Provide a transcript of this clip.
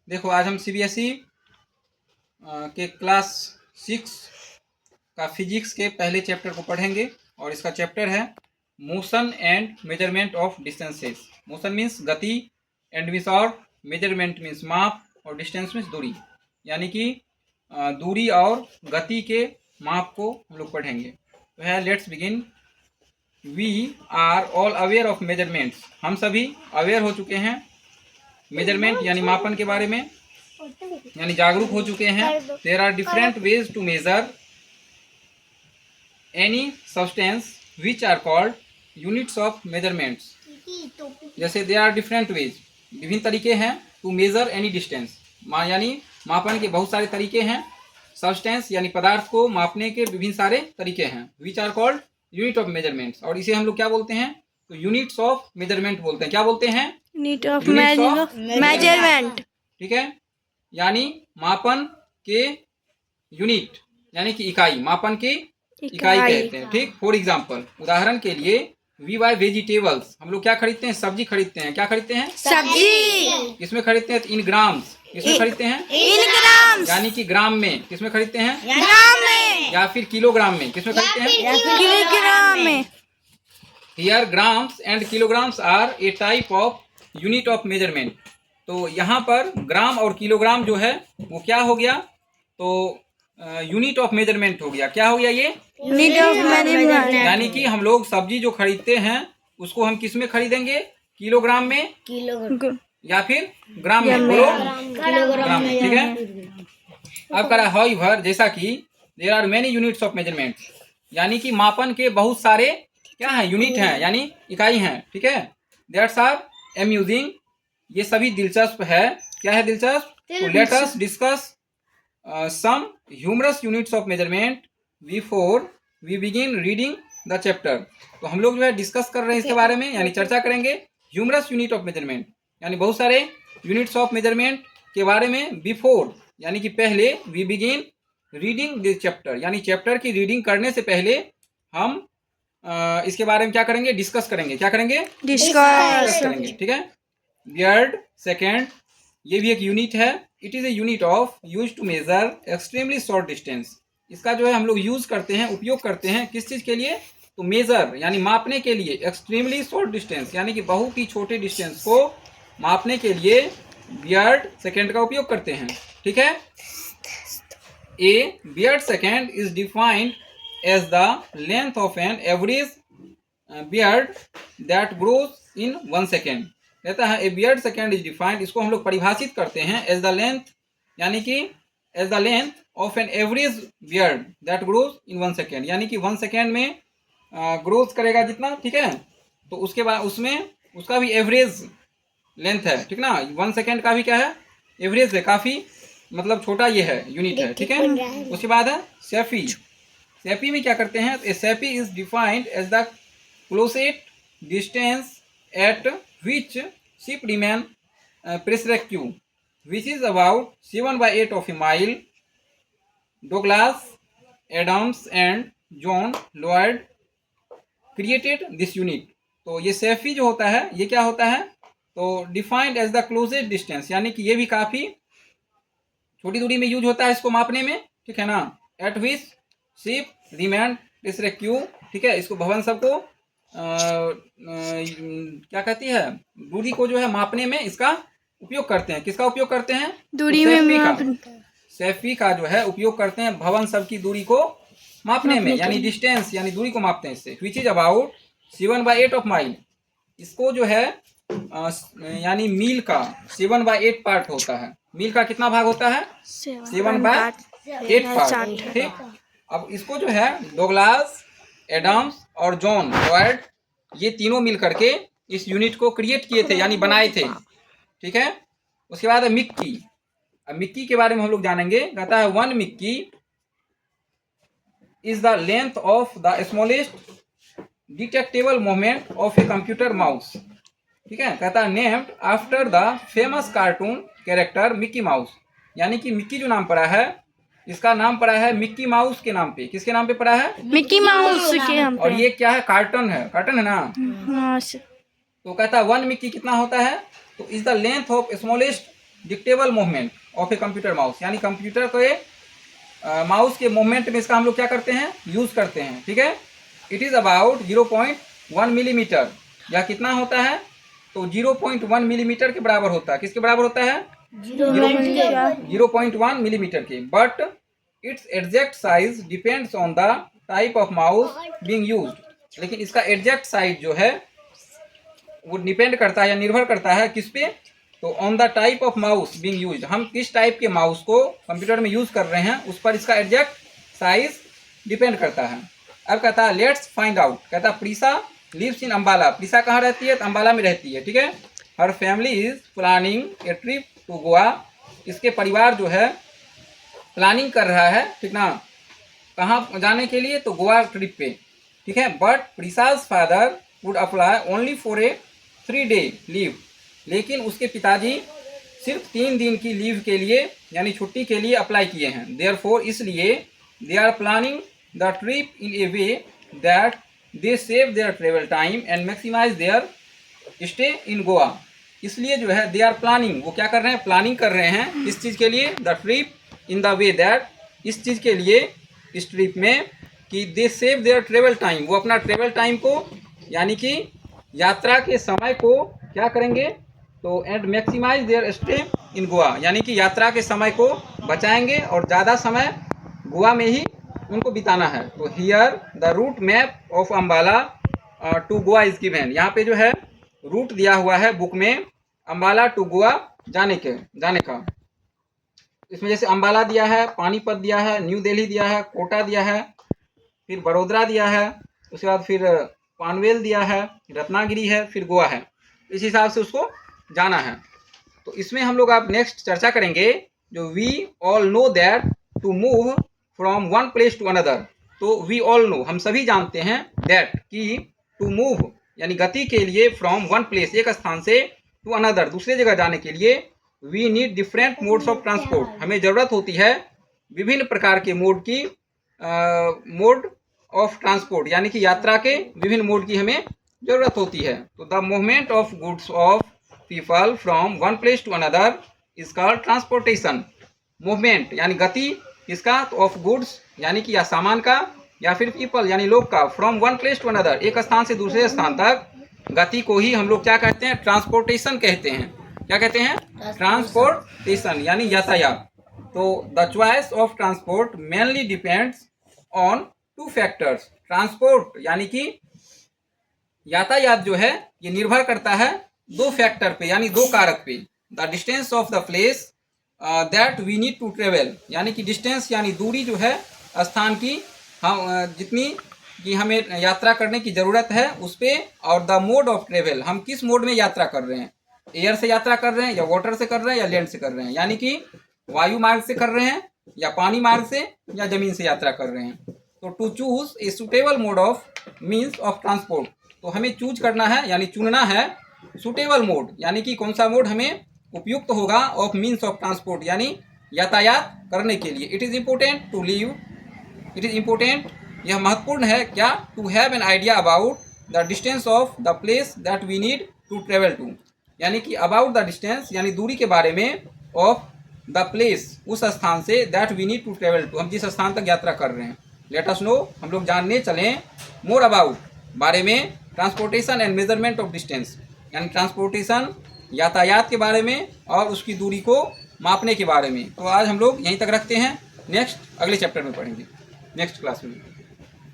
देखो आज हम सीबीएसई के क्लास 6 का फिजिक्स के पहले चैप्टर को पढ़ेंगे और इसका चैप्टर है motion and measurement of distances. Motion means गति, एंड मीन्स और मेजरमेंट मीन्स माप, और डिस्टेंस मीन्स दूरी, यानी कि दूरी और गति के माप को हम लोग पढ़ेंगे। तो है let's begin. We are all aware of measurements, हम सभी अवेयर हो चुके हैं मेजरमेंट यानी मापन के बारे में, यानी जागरूक हो चुके हैं। There are different ways to measure any substance which are called units of measurements. जैसे देयर आर डिफरेंट वेज, विभिन्न तरीके हैं, टू मेजर एनी डिस्टेंस, यानी मापन के बहुत सारे तरीके हैं। सब्सटेंस यानी पदार्थ को मापने के विभिन्न सारे तरीके हैं। Which are called unit of measurements, और इसे हम लोग क्या बोलते हैं, तो यूनिट्स ऑफ मेजरमेंट बोलते हैं। क्या बोलते हैं? Unit of measurement. ठीक है, यानी मापन के यूनिट यानी कि इकाई, मापन की इकाई कहते हैं। ठीक, फॉर एग्जाम्पल, उदाहरण के लिए वी बाय वेजिटेबल्स, हम लोग क्या खरीदते हैं? सब्जी खरीदते हैं। क्या खरीदते हैं? सब्जी। किसमें खरीदते हैं? In grams. किसमें खरीदते हैं? इन ग्राम्स, यानी कि ग्राम में। किसमें खरीदते हैं? ग्राम में, या फिर किलोग्राम में। किसमें खरीदते हैं? किलोग्राम में। Here grams and kilograms are a type of unit of measurement. तो यहाँ पर ग्राम और किलोग्राम जो है वो क्या हो गया, तो यूनिट ऑफ मेजरमेंट हो गया। क्या हो गया ये? Unit of measurement. यानी कि हम लोग सब्जी जो खरीदते हैं उसको हम किस में खरीदेंगे? किलोग्राम में या फिर ग्राम में? बोलो, ग्राम में। ठीक है। अब करा हाउएवर, जैसा कि there are many units of measurement, यानी कि मापन के बहुत सारे क्या है? यूनिट हैं, यानी इकाई हैं। ठीक है। दैट्स आर अम्यूजिंग, ये सभी दिलचस्प है। क्या है दिलचस्प? तो let us discuss some humorous units of measurement before we begin reading the chapter। तो हम लोग जो है डिस्कस कर रहे हैं इसके बारे में, यानी चर्चा करेंगे ह्यूमरस यूनिट ऑफ मेजरमेंट, यानी बहुत सारे यूनिट्स ऑफ मेजरमेंट के बारे में। बिफोर यानी कि पहले, we begin reading this chapter, यानी चैप्टर की रीडिंग करने से पहले हम इसके बारे में क्या करेंगे? डिस्कस करेंगे। क्या करेंगे? डिस्कस करेंगे। ठीक है। बियर्ड सेकेंड, ये भी एक यूनिट है। It is a unit of use to measure extremely short distance. इसका जो है हम लोग यूज करते हैं, उपयोग करते हैं किस चीज के लिए? तो मेजर यानी मापने के लिए। एक्सट्रीमली शॉर्ट डिस्टेंस यानी कि बहुत ही छोटे डिस्टेंस को मापने के लिए बियर्ड सेकेंड का उपयोग करते हैं। ठीक है। A beard second is defined as the length of an average beard that grows in 1 second. कहता है a beard second is defined, इसको हम लोग परिभाषित करते हैं एज द लेंथ, यानी कि as the length of an average beard that grows in 1 second, यानी कि 1 सेकेंड में ग्रोथ करेगा जितना। ठीक है। तो उसके बाद उसमें उसका भी एवरेज लेंथ है। ठीक ना, 1 सेकेंड का भी क्या है? एवरेज है, काफी मतलब छोटा ये है, यूनिट है। ठीक है। उसके बाद है सेफी। सेफी में क्या करते हैं? ए सेफी is defined as the closest distance at which ship remain pressuractive, which is about 7/8 of a mile. Douglas Adams and John Lloyd created this unit। तो ये सेफी जो होता है ये क्या होता है? तो defined as the closest distance, यानी कि ये भी काफी छोटी दूरी में यूज होता है इसको मापने में। ठीक है ना। एट विच शिप रिमेन प्रेसरेक्टिव। ठीक है, इसको भवन सबको क्या कहती है? दूरी को जो है मापने में इसका उपयोग करते हैं। किसका उपयोग करते हैं? दूरी तो में सेफी का जो है उपयोग करते हैं भवन सब की दूरी को मापने में, यानी डिस्टेंस यानी दूरी को मापते हैं इससे। Which is about 7/8 of mile. इसको जो है यानी मील का 7/8 पार्ट होता है। मील का कितना भाग होता है? 7/8 पार्ट। ठीक। अब इसको जो है डोगलास एडम्स और जॉन लॉयड, ये तीनों मिल करके इस यूनिट को क्रिएट किए थे, यानी बनाए थे। ठीक है। उसके बाद है मिक्की। अब मिक्की के बारे में हम लोग जानेंगे। कहता है 1 Mickey is the length of the smallest detectable movement of a computer mouse. ठीक है। कहता है named after the famous cartoon character Mickey mouse, यानी कि मिक्की जो नाम पड़ा है इसका नाम पड़ा है मिक्की माउस के नाम पे। किसके नाम पे पड़ा है? मिक्की माउस के नाम पे। और ये क्या है? कार्टन है, कार्टन है ना। हाँ। तो कहता है 1 मिक्की कितना होता है? तो is the length of smallest detectable movement of a computer mouse, यानी कंप्यूटर के माउस के मूवमेंट में इसका हम लोग क्या करते हैं, यूज़ करते हैं, ठीक है। इट इज़ अबाउट 0.1 मिलीमीटर, या कितना होता है, तो 0.1 मिलीमीटर के बराबर होता है। किसके बराबर होता है, 0.1 मिलीमीटर के। But it's exact size depends on the type of mouse being used, लेकिन इसका एग्जैक्ट साइज जो है वो डिपेंड करता है या निर्भर करता है किस पे, तो on the type of mouse being used, हम किस टाइप के माउस को कंप्यूटर में यूज़ कर रहे हैं उस पर इसका एग्जैक्ट साइज डिपेंड करता है। अब कहता है लेट्स फाइंड आउट, कहता है प्रीसा लिव्स इन अम्बाला। प्रीसा कहाँ रहती है, तो अम्बाला में रहती है, ठीक है। हर family is planning a trip to Goa, इसके परिवार जो है प्लानिंग कर रहा है, ठीक ना, कहाँ जाने के लिए, तो गोवा ट्रिप पे, ठीक है। बट प्रीसाज father would apply only for a 3 day leave, लेकिन उसके पिताजी सिर्फ 3 दिन की लीव के लिए यानी छुट्टी के लिए अप्लाई किए हैं। देयरफॉर इसलिए they are planning the trip in a way that they save their travel time and maximise their stay in Goa. इसलिए जो है दे आर प्लानिंग, वो क्या कर रहे हैं, प्लानिंग कर रहे हैं इस चीज़ के लिए, the trip in the way that, इस चीज़ के लिए, इस ट्रिप में कि दे सेव देयर ट्रेवल टाइम, वो अपना ट्रेवल टाइम को यानी कि यात्रा के समय को क्या करेंगे, तो and maximise their stay in Goa, यानी कि यात्रा के समय को बचाएंगे और ज़्यादा समय गोवा में ही उनको बिताना है। तो here the route map of Ambala to Goa is given, यहाँ पे जो है रूट दिया हुआ है बुक में अम्बाला टू गोवा जाने का। इसमें जैसे अम्बाला दिया है, पानीपत दिया है, न्यू दिल्ली दिया है, कोटा दिया है, फिर बड़ोदरा दिया है, उसके बाद फिर पानवेल दिया है, रत्नागिरी है, फिर गोवा है। इस हिसाब से उसको जाना है। तो इसमें हम लोग आप नेक्स्ट चर्चा करेंगे जो we all know that to move from one place to another. तो वी ऑल नो, हम सभी जानते हैं, दैट कि टू मूव यानी गति के लिए, फ्रॉम वन प्लेस एक स्थान से, टू अनदर दूसरे जगह जाने के लिए, we need different modes of transport, हमें ज़रूरत होती है विभिन्न प्रकार के मोड ऑफ ट्रांसपोर्ट, यानी कि यात्रा के विभिन्न मोड की हमें ज़रूरत होती है। तो the movement of goods of people from one place to another is called transportation. Movement यानी गति किसका, तो ऑफ गुड्स यानी कि या सामान का, या फिर पीपल यानी लोग का, from one place to another एक स्थान से दूसरे स्थान तक, गति को ही हम लोग क्या कहते हैं, ट्रांसपोर्टेशन कहते हैं। क्या कहते हैं, ट्रांसपोर्टेशन यानी यातायात। तो the choice of transport mainly depends on 2 factors. Transport यानी कि यातायात जो है ये निर्भर करता है 2 फैक्टर पे, यानी 2 कारक पे। The distance of the place that we need to travel, यानी कि डिस्टेंस यानी दूरी जो है स्थान की, हम जितनी कि हमें यात्रा करने की ज़रूरत है उस पर, और द मोड ऑफ ट्रेवल, हम किस मोड में यात्रा कर रहे हैं, एयर से यात्रा कर रहे हैं या वाटर से कर रहे हैं या लैंड से कर रहे हैं, यानी कि वायु मार्ग से कर रहे हैं या पानी मार्ग से या जमीन से यात्रा कर रहे हैं। तो to choose a suitable mode of means of transport, तो हमें चूज करना है यानी चुनना है सुटेबल मोड, यानी कि कौन सा मोड हमें उपयुक्त होगा, ऑफ मीन्स ऑफ ट्रांसपोर्ट यानी यातायात करने के लिए। It is important to leave, it is important, यह महत्वपूर्ण है क्या, to have an idea about the distance of the place that we need to travel to, यानी कि अबाउट द डिस्टेंस यानी दूरी के बारे में, ऑफ द प्लेस उस स्थान से, that we need to travel to हम जिस स्थान तक यात्रा कर रहे हैं। लेट अस नो, हम लोग जानने चलें, मोर अबाउट बारे में, transportation and measurement of distance यानी ट्रांसपोर्टेशन यातायात के बारे में और उसकी दूरी को मापने के बारे में। तो आज हम लोग यहीं तक रखते हैं, नेक्स्ट अगले चैप्टर में पढ़ेंगे, नेक्स्ट क्लास में।